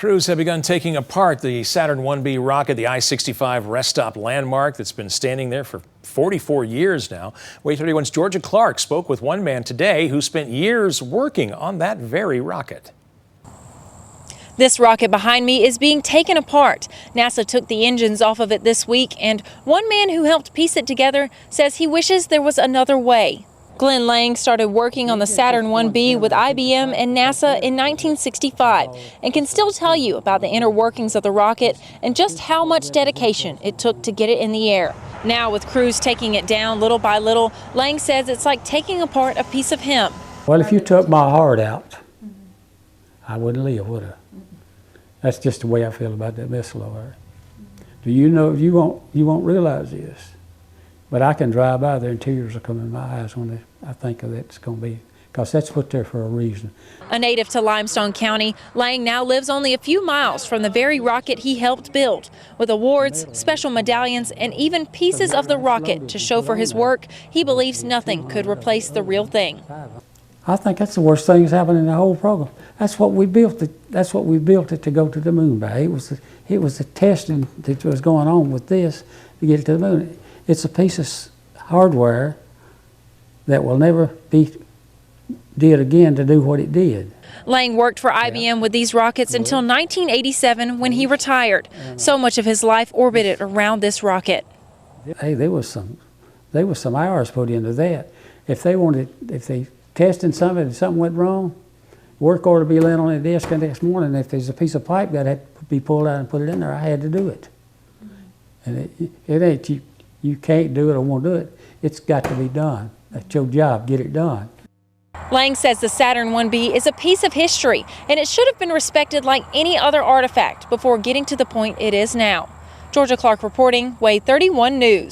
Crews have begun taking apart the Saturn 1B rocket, the I-65 rest stop landmark that's been standing there for 44 years now. WAAY 31's Georgia Clark spoke with one man today who spent years working on that very rocket. This rocket behind me is being taken apart. NASA took the engines off of it this week, and one man who helped piece it together says he wishes there was another way. Glenn Lang started working on the Saturn 1B with IBM and NASA in 1965 and can still tell you about the inner workings of the rocket and just how much dedication it took to get it in the air. Now, with crews taking it down little by little, Lang says it's like taking apart a piece of him. Well, if you took my heart out, I wouldn't live, would I? That's just the way I feel about that missile over there. Do you know, you won't realize this, but I can drive by there and tears will come in my eyes when I think of that. It's going to be, because that's put there for a reason. A native to Limestone County, Lang now lives only a few miles from the very rocket he helped build, with awards, special medallions, and even pieces of the rocket to show for his work. He believes nothing could replace the real thing. I think that's the worst thing that's happened in the whole program. That's what we built it. That's what we built it to go to the moon by. It was the testing that was going on with this to get it to the moon. It's a piece of hardware that will never be did again to do what it did. Lang worked for IBM with these rockets until 1987 when he retired. So much of his life orbited around this rocket. Hey, there was some hours put into that. If they testing something and something went wrong, work order be laying on the desk the next morning. If there's a piece of pipe that had to be pulled out and put it in there, I had to do it. And it ain't you can't do it or won't do it. It's got to be done. That's your job. Get it done. Lang says the Saturn 1B is a piece of history, and it should have been respected like any other artifact before getting to the point it is now. Georgia Clark reporting, WAAY 31 News.